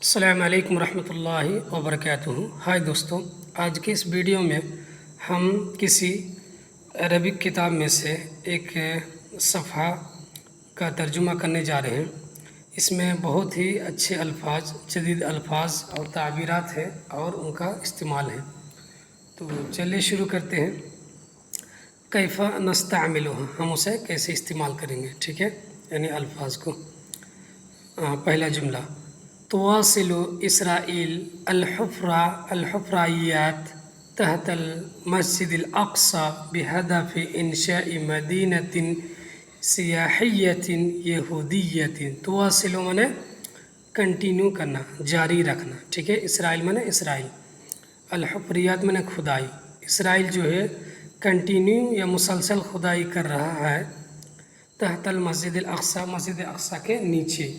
السلام علیکم ورحمۃ اللہ وبرکاتہ۔ ہائے دوستوں، آج کے اس ویڈیو میں ہم کسی عربک کتاب میں سے ایک صفحہ کا ترجمہ کرنے جا رہے ہیں۔ اس میں بہت ہی اچھے الفاظ، جدید الفاظ اور تعبیرات ہیں اور ان کا استعمال ہے۔ تو چلیے شروع کرتے ہیں۔ کیف نستعملہ، ہم اسے کیسے استعمال کریں گے، ٹھیک ہے، یعنی الفاظ کو۔ پہلا جملہ، تواصل اسرائیل الحفرائیات تحت المسجد الاقصى بهدف انشاء مدینة سیاحیت یہودیت۔ تواصل مانے کنٹینیو کرنا، جاری رکھنا، ٹھیک ہے۔ اسرائیل مانے اسرائیل، الحفریات مانے کھدائی۔ اسرائیل جو ہے کنٹینیو یا مسلسل کھدائی کر رہا ہے تحت المسجد الاقصی، مسجد اقصی کے نیچے،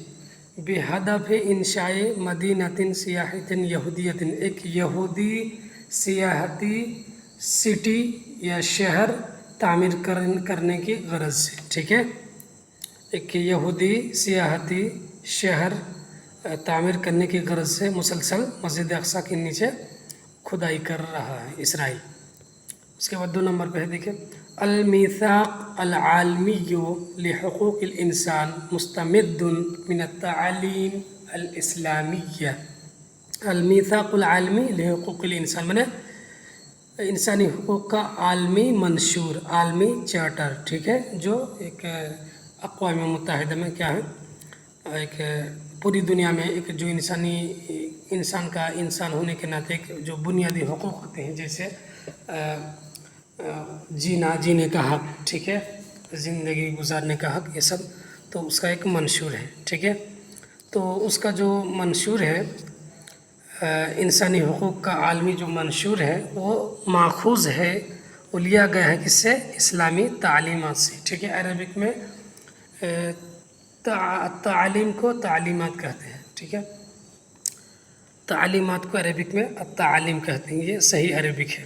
بہدف انشاء مدینۃ سیاحیۃ یہودیۃ، ایک یہودی سیاحتی سٹی یا شہر تعمیر کرنے کی غرض سے، ٹھیک ہے۔ ایک یہودی سیاحتی شہر تعمیر کرنے کی غرض سے مسلسل مسجد اقصی کے نیچے کھدائی کر رہا ہے اسرائیل۔ اس کے بعد 2 نمبر پہ ہے، دیکھیں، المیثاق العالمی لحقوق الانسان مستمد من التعالیم الاسلامیہ۔ المیثاق العالمی لحقوق الانسان مانے انسانی حقوق کا عالمی منشور، عالمی چارٹر، ٹھیک ہے، جو ایک اقوام متحدہ میں کیا ہے، ایک پوری دنیا میں ایک جو انسان کا انسان ہونے کے ناطے جو بنیادی حقوق ہوتے ہیں، جیسے جینے کا حق، ٹھیک ہے، زندگی گزارنے کا حق، یہ سب تو اس کا ایک منشور ہے، ٹھیک ہے۔ تو اس کا جو منشور ہے، انسانی حقوق کا عالمی جو منشور ہے، وہ ماخوذ ہے، وہ لیا گیا ہے کس سے؟ اسلامی تعلیمات سے، ٹھیک ہے۔ عربک میں تعلیم کو تعلیمات کہتے ہیں، ٹھیک ہے، تعلیمات کو عربک میں التعالیم کہتے ہیں، یہ صحیح عربک ہے۔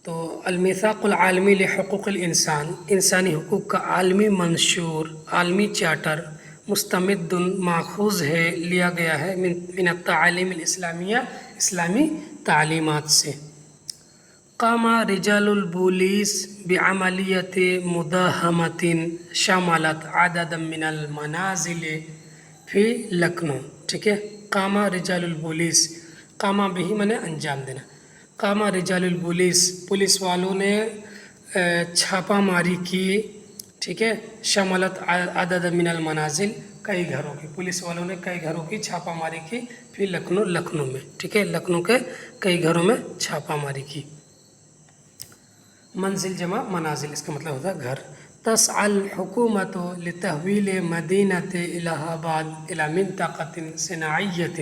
تو المیثاق العالمی لحقوق الانسان، انسانی حقوق کا عالمی منشور، عالمی چارٹر، مستمد ماخوذ ہے، لیا گیا ہے من التعالیم الاسلامیہ، اسلامی تعلیمات سے۔ قام رجال البولیس بعملیت مداہمۃ شملت عددا من المنازل فی لکھنؤ، ٹھیک ہے۔ قام رجال البولیس، قام بھی مانے انجام دینا، قام رجال البولیس، پولیس والوں نے چھاپہ ماری کی، ٹھیک ہے، شملت عدد من المنازل، کئی گھروں کی، پولیس والوں نے کئی گھروں کی چھاپہ ماری کی، پھر لکھنؤ میں، ٹھیک ہے، لکھنؤ کے کئی گھروں میں چھاپہ ماری کی۔ منزل جمع منازل، اس کا مطلب ہوتا ہے گھر۔ تسعى الحکومت لتحویل مدینۃ الہ آباد الی منطقۃ صناعیۃ،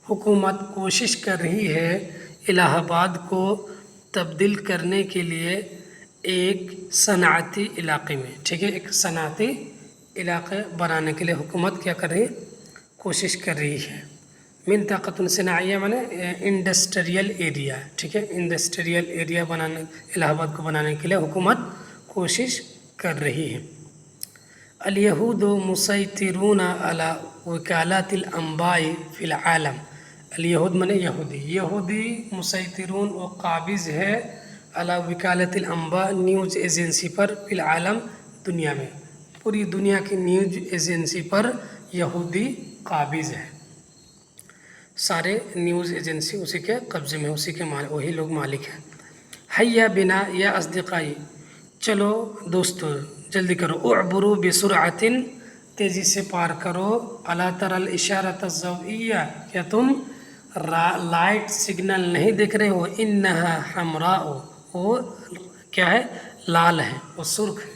حکومت کوشش کر رہی ہے الہ آباد کو تبدیل کرنے کے لیے ایک صنعتی علاقے میں، ٹھیک ہے، ایک صنعتی علاقے بنانے کے لیے حکومت کیا کر رہی ہے؟ کوشش کر رہی ہے۔ منطقۃ صناعیہ مانے انڈسٹریل ایریا، ٹھیک ہے، انڈسٹریل ایریا بنانے، الہ آباد کو بنانے کے لیے حکومت کوشش کر رہی ہے۔ الیہود مسیطرون علی وکالات الانباء فی العالم، الیہود مانے یہودی، یہودی مسیطرون و قابض ہے علی وکالت الانباء، نیوز ایجنسی پر، فی العالم دنیا میں، پوری دنیا کی نیوز ایجنسی پر یہودی قابض ہے، سارے نیوز ایجنسی اسی کے قبضے میں، اسی کے وہی لوگ مالک ہیں۔ حیا بنا یا اصدقائی، چلو دوستو جلدی کرو، اعبروا بسرعۃ، تیزی سے پار کرو، الا تری الاشارۃ الضوئیہ، کیا تم لائٹ سگنل نہیں دیکھ رہے ہو؟ انہا حمراء، وہ کیا ہے؟ لال ہے، وہ سرخ ہے،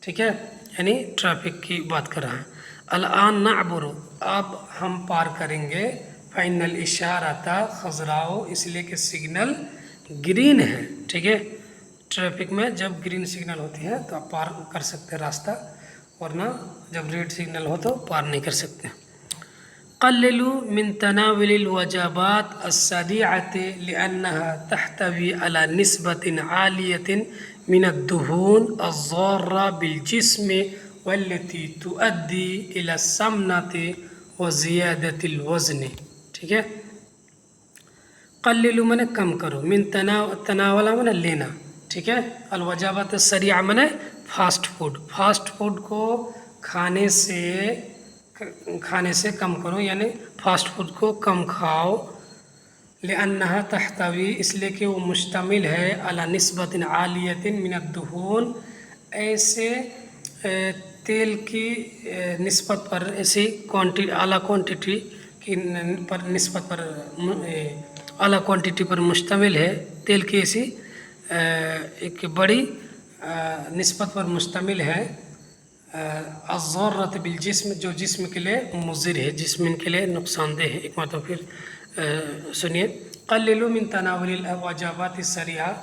ٹھیک ہے، یعنی ٹریفک کی بات کر رہا ہے۔ الآن نعبر، اب ہم پار کریں گے، فإن الاشارۃ خضراء، اس لیے کہ سگنل گرین ہے، ٹھیک ہے، ٹریفک میں جب گرین سگنل ہوتی ہے تو آپ پار کر سکتے ہیں راستہ، ورنہ جب ریڈ سگنل ہو تو پار نہیں کر سکتے۔ قللوا من تناول الوجبات السریعۃ لأنها تحتوی علی نسبۃ عالیۃ من الدہون الضارہ بالجسم والتي تؤدی الى السمنة وزیادت الوزن. ٹھیک ہے. قللو من کم کرو، من تناولا من لینا. ٹھیک ہے. الوجبات السریعہ من فاسٹ فوڈ، فاسٹ فوڈ کو کھانے سے کم کرو، یعنی فاسٹ فوڈ کو کم کھاؤ. لأنها تحتوی، اس لیے کہ وہ مشتمل ہے علی نسبت عالیۃ من الدہون، ایسے تیل کی نسبت پر، ایسی اعلیٰ کوانٹٹی کی پر نسبت پر، اعلیٰ کوانٹٹی پر مشتمل ہے. تیل کی ایسی ایک بڑی نسبت پر مشتمل ہے. الضارۃ بالجسم، جو جسم کے لیے مضر ہے، جسم کے لیے نقصان دہ ہے. ایک مرتبہ پھر سنیے. قللوا من تناول الوجبات السریعہ،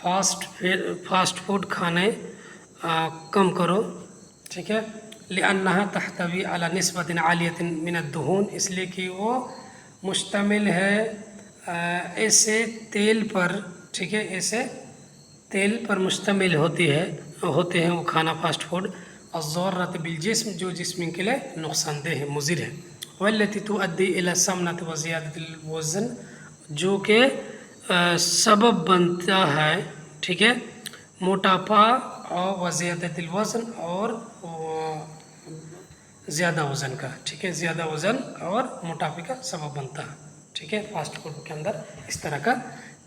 فاسٹ فوڈ کھانے کم کرو. ٹھیک ہے. لأنها تحتوی علی نسبت عالیۃ من الدہون، اس لیے کہ وہ مشتمل ہے ایسے تیل پر. ٹھیک ہے. ایسے تیل پر مشتمل ہوتے ہیں وہ کھانا، فاسٹ فوڈ. الضارۃ بالجسم، جو جسم کے لیے نقصان دہ ہے، مضر ہے. والتي تؤدي الى السمنة وزيادة الوزن، جو کہ سبب بنتا ہے. ٹھیک ہے. موٹاپا اور وزیادت الوزن، اور زیادہ وزن کا. ٹھیک ہے. زیادہ وزن اور موٹاپے کا سبب بنتا ہے. ٹھیک ہے. فاسٹ فوڈ کے اندر اس طرح کا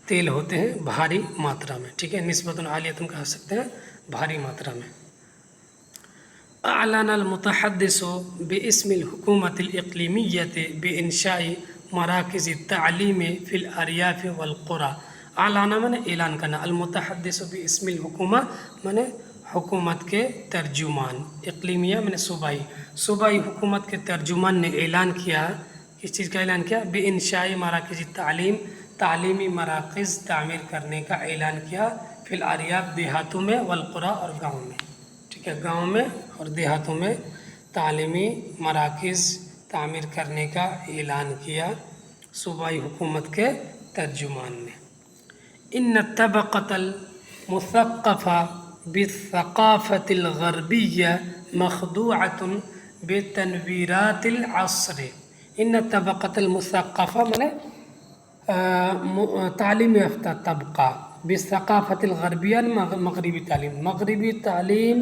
تیل ہوتے ہیں بھاری ماترا میں. ٹھیک ہے. نسبت عالیۃ کہہ سکتے ہیں، بھاری ماترا میں. اعلن المتحدث باسم الحکومت الاقلیمیۃ بانشاء مراکز التعلیم فی الاریاف والقرى. اعلان من اعلان کرنا، المتحدث باسم الحکومہ من حکومت کے ترجمان، اقلیمیہ من صوبائی حکومت کے ترجمان نے اعلان کیا. کس چیز کا اعلان کیا؟ بانشاء مراکز التعلیم، تعلیمی مراکز تعمیر کرنے کا اعلان کیا. فی الاریاف، دیہاتوں میں، والقرى اور گاؤں میں. ٹھیک ہے. گاؤں میں اور دیہاتوں میں تعلیمی مراکز تعمیر کرنے کا اعلان کیا صوبائی حکومت کے ترجمان نے. ان الطبقة المثقفة بالثقافة الغربية مخدوعة بتنویرات العصر. ان الطبقة المثقفة من تعلیم یافتہ طبقہ، بالثقافت الغربیہ، مغربی تعلیم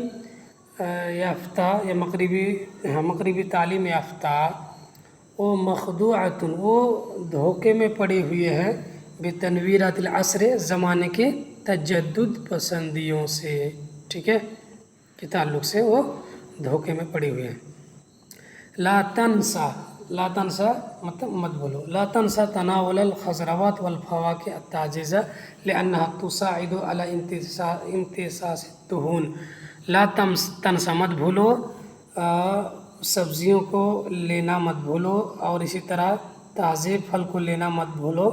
یافتہ یا مغربی تعلیم یافتہ. وہ مخدوعۃ، وہ دھوکے میں پڑے ہوئے ہیں، بتنویرات العصر، زمانے کے تجدد پسندیوں سے. ٹھیک ہے. کے تعلق سے وہ دھوکے میں پڑے ہوئے ہیں. لا تنسا مطلب مت بولو. لا تنسا تناول الخضروات والفواکہ الطازجہ لأنها تساعد على امتصاص الدهون. لا تنسا مت بھولو، سبزیوں کو لینا مت بھولو، اور اسی طرح تازے پھل کو لینا مت بھولو.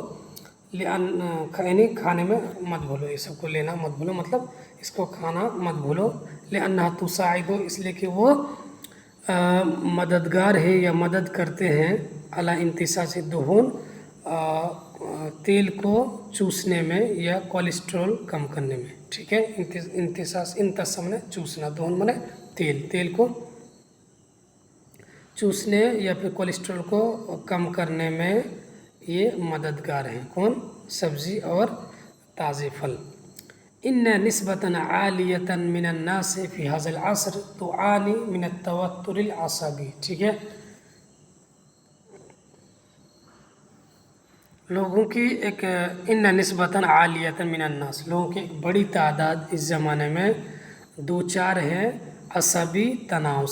یعنی کھانے میں مت بھولو، یہ سب کو لینا مت بھولو، مطلب اس کو کھانا مت بھولو. لأنها تساعد، اس لیے کہ وہ مددگار ہے یا مدد کرتے ہیں، علی امتصاص الدہون، تیل کو چوسنے میں یا کولیسٹرول کم کرنے میں. ٹھیک ہے. امتصاص میں چوسنا، دہن میں تیل کو چوسنے یا پھر کولیسٹرول کو کم کرنے میں یہ مددگار ہیں. کون؟ سبزی اور تازے پھل. ان نسبۃ عالیۃ من الناس فی هذا العصر تعانی من التوتر العصبی. ٹھیک ہے. لوگوں کی ایک ان نسبۃ عالیۃ من الناس، لوگوں کی ایک بڑی تعداد اس زمانے میں دو چار ہیں عصبی تناؤ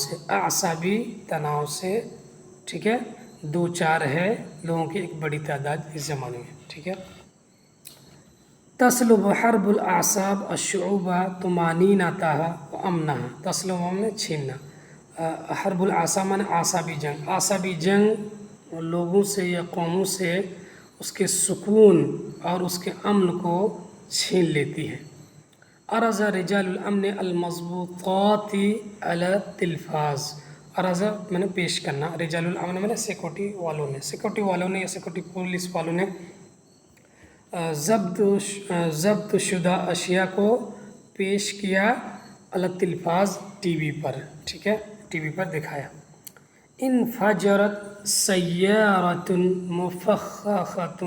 سے. ٹھیک ہے. دو چار ہے لوگوں کی ایک بڑی تعداد اس زمانے میں. ٹھیک ہے. تسلب حرب الاعصاب الشعوبہ طمانینتها وامنها. تسلب میں چھیننا، حرب الاعصاب میں اعصابی جنگ لوگوں سے یا قوموں سے اس کے سکون اور اس کے امن کو چھین لیتی ہے. عرض رجال الامن المضبوطات علی التلفاز. عرض میں نے پیش کرنا، رجال الامن میں نے سیکورٹی والوں نے یا سیکورٹی پولیس والوں نے ضبط شدہ اشیاء کو پیش کیا علی التلفاز، ٹی وی پر. ٹھیک ہے. ٹی وی پر دکھایا. انفجرت سیارۃ مفخخۃ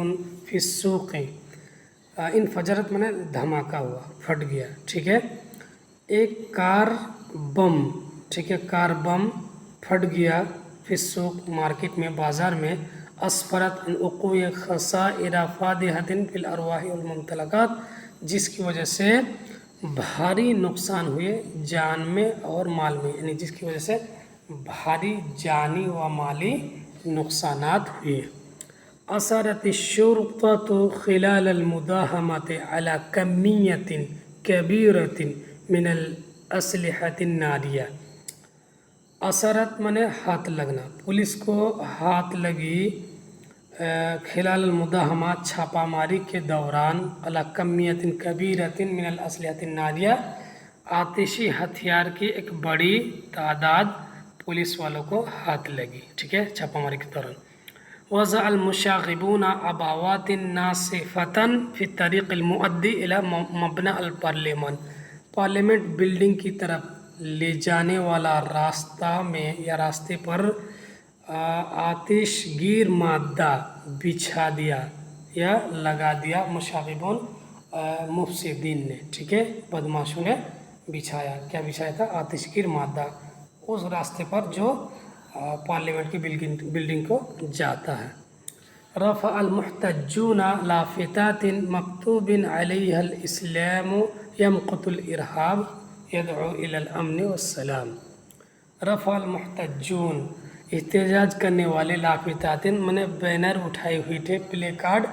فی السوق، انفجرت میں نے دھماکہ ہوا، پھٹ گیا، ٹھیک ہے، ایک کار بم، ٹھیک ہے، کار بم پھٹ گیا فی السوق، مارکیٹ میں، بازار میں، اسفرت عن وقوع خسائر فادحۃ فی الارواح والممتلکات، جس کی وجہ سے بھاری نقصان ہوئے جان میں اور مال میں، یعنی جس کی وجہ سے بھاری جانی و مالی نقصانات ہوئے۔ اثرت الشرطة خلال المداهمة على كمية كبيرة من الأسلحة النارية، اثرت منے ہاتھ لگنا، پولیس کو ہاتھ لگی خلال المداہمات چھاپہ ماری کے دوران، علی کمیت کبیرۃ من الاسلحۃ الناریہ، آتشی ہتھیار کی ایک بڑی تعداد پولیس والوں کو ہاتھ لگی، ٹھیک ہے، چھاپہ ماری کے دوران۔ وضع المشاغبون اباوات ناصفۃ فی الطریق المؤدی الی مبنى الپارلیمان، پارلیمنٹ بلڈنگ کی طرف لے جانے والا راستہ میں یا راستے پر آتش گیر مادہ بچھا دیا یا لگا دیا، مشاغبون مفسدین نے، ٹھیک ہے، بدماشوں نے بچھایا، کیا بچھایا تھا؟ آتش گیر مادہ، اس راستے پر جو پارلیمنٹ کی بلڈنگ کو جاتا ہے۔ رفع المحتجون لافتات مکتوب علیها الاسلام یمقت الارہاب یدعو الی الامن والسلام۔ رفع المحتجون، احتجاج کرنے والے، لافتات میں بینر اٹھائے ہوئے تھے، پلے کارڈ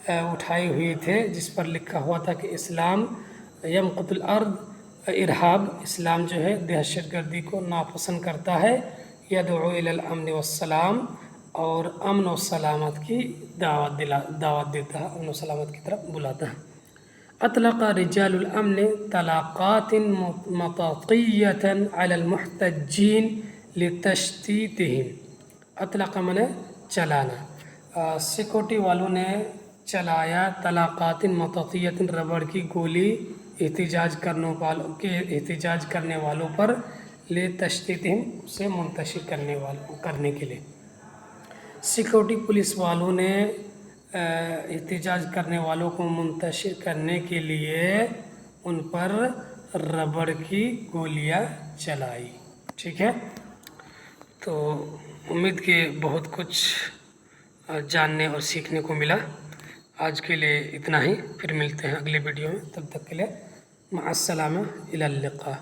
اٹھائے ہوئے تھے جس پر لکھا ہوا تھا کہ اسلام یمقت الارض، ارہاب، اسلام جو ہے دہشت گردی کو ناپسند کرتا ہے، یدعو الی الامن والسلام، اور امن و سلامت کی دعوت دیتا ہے، امن و سلامت کی طرف بلاتا ہے۔ اطلق رجال الامن طلقات مطاطیۃ علی المحتجین لتشتیتہم، اطلق منے چلانا، سیکورٹی والوں نے چلایا طلقات مطاطیۃ، ربڑ کی گولی احتجاج کرنے والوں پر، لتشتیتہم، اسے منتشر کرنے کے لیے۔ سیکورٹی پولیس والوں نے احتجاج کرنے والوں کو منتشر کرنے کے لیے ان پر ربڑ کی گولیاں چلائی، ٹھیک ہے۔ تو امید کہ بہت کچھ جاننے اور سیکھنے کو ملا۔ آج کے لیے اتنا ہی، پھر ملتے ہیں اگلے ویڈیو میں، تب تک کے لیے مع السلامہ، الی اللقاء۔